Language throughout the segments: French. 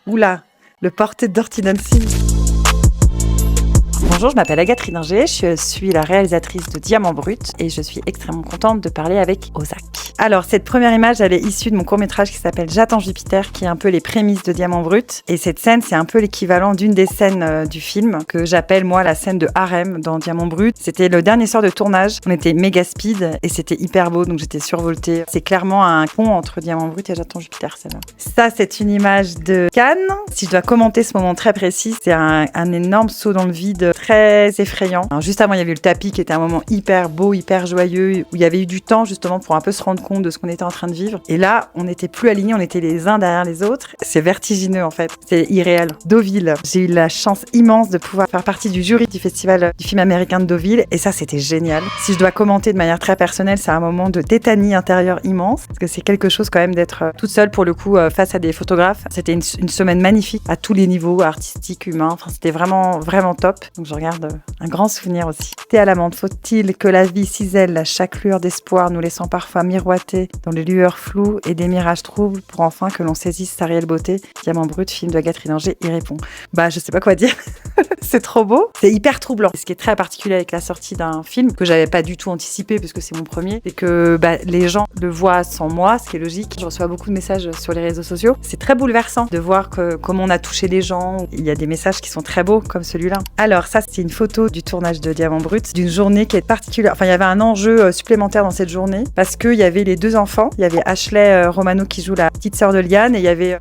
Oula, le portrait de Dirty Dancing. Bonjour, je m'appelle Agathe Ridinger, je suis la réalisatrice de Diamant Brut et je suis extrêmement contente de parler avec Ozak. Alors, cette première image, elle est issue de mon court-métrage qui s'appelle J'attends Jupiter, qui est un peu les prémices de Diamant Brut. Et cette scène, c'est un peu l'équivalent d'une des scènes du film que j'appelle, moi, la scène de harem dans Diamant Brut. C'était le dernier soir de tournage. On était méga speed et c'était hyper beau, donc j'étais survoltée. C'est clairement un pont entre Diamant Brut et J'attends Jupiter, celle-là. Ça, c'est une image de Cannes. Si je dois commenter ce moment très précis, c'est un énorme saut dans le vide très effrayant. Alors, juste avant, il y avait le tapis qui était un moment hyper beau, hyper joyeux, où il y avait eu du temps justement pour un peu se rendre compte de ce qu'on était en train de vivre. Et là, on n'était plus alignés, on était les uns derrière les autres. C'est vertigineux en fait, c'est irréel. Deauville, j'ai eu la chance immense de pouvoir faire partie du jury du festival du film américain de Deauville et ça, c'était génial. Si je dois commenter de manière très personnelle, c'est un moment de tétanie intérieure immense parce que c'est quelque chose quand même d'être toute seule pour le coup face à des photographes. C'était une semaine magnifique à tous les niveaux, artistiques, humains. Enfin, c'était vraiment, vraiment top. Donc je regarde un grand souvenir aussi. Thé à l'amande, faut-il que la vie cisèle à chaque lueur d'espoir, nous laissant parfois miroiter dans les lueurs floues et des mirages troubles pour enfin que l'on saisisse sa réelle beauté. Diamant Brut, film de Agathe Ridinger, y répond. Je sais pas quoi dire. C'est trop beau. C'est hyper troublant. Ce qui est très particulier avec la sortie d'un film que j'avais pas du tout anticipé parce que c'est mon premier, c'est que les gens le voient sans moi, ce qui est logique. Je reçois beaucoup de messages sur les réseaux sociaux. C'est très bouleversant de voir comment on a touché les gens. Il y a des messages qui sont très beaux comme celui-là. Alors ça, c'est une photo du tournage de Diamant Brut, d'une journée qui est particulière. Enfin, il y avait un enjeu supplémentaire dans cette journée parce qu'il y avait les deux enfants. Il y avait Ashley Romano qui joue la petite sœur de Liane et il y avait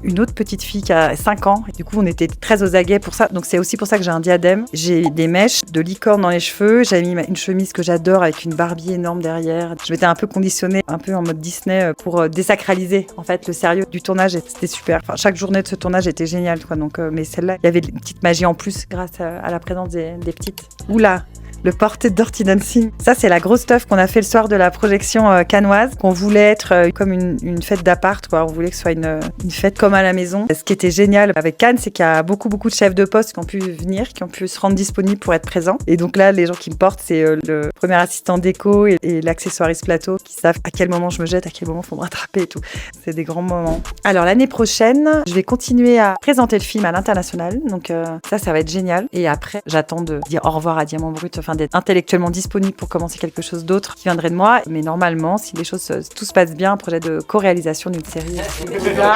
une autre petite fille qui a 5 ans. Et du coup, on était très aux aguets pour ça. Donc c'est aussi pour ça que j'ai un diadème. J'ai des mèches de licorne dans les cheveux. J'avais mis une chemise que j'adore avec une Barbie énorme derrière. Je m'étais un peu conditionnée, un peu en mode Disney pour désacraliser en fait le sérieux du tournage et c'était super. Enfin, chaque journée de ce tournage était géniale, quoi. Donc, mais celle-là, il y avait une petite magie en plus grâce à la présence des petites. Oula! Le portrait de Dirty Dancing. Ça, c'est la grosse stuff qu'on a fait le soir de la projection cannoise, qu'on voulait être comme une fête d'appart, quoi. On voulait que ce soit une fête comme à la maison. Ce qui était génial avec Cannes, c'est qu'il y a beaucoup de chefs de poste qui ont pu venir, qui ont pu se rendre disponibles pour être présents. Et donc là, les gens qui me portent, c'est le premier assistant déco et l'accessoiriste plateau qui savent à quel moment je me jette, à quel moment il faut me rattraper et tout. C'est des grands moments. Alors, l'année prochaine, je vais continuer à présenter le film à l'international. Donc ça va être génial. Et après, j'attends de dire au revoir à Diamant Brut, d'être intellectuellement disponible pour commencer quelque chose d'autre qui viendrait de moi. Mais normalement, si les choses, tout se passe bien, un projet de co-réalisation d'une série. Ça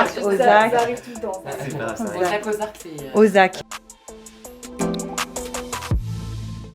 arrive tout le temps. Ozak.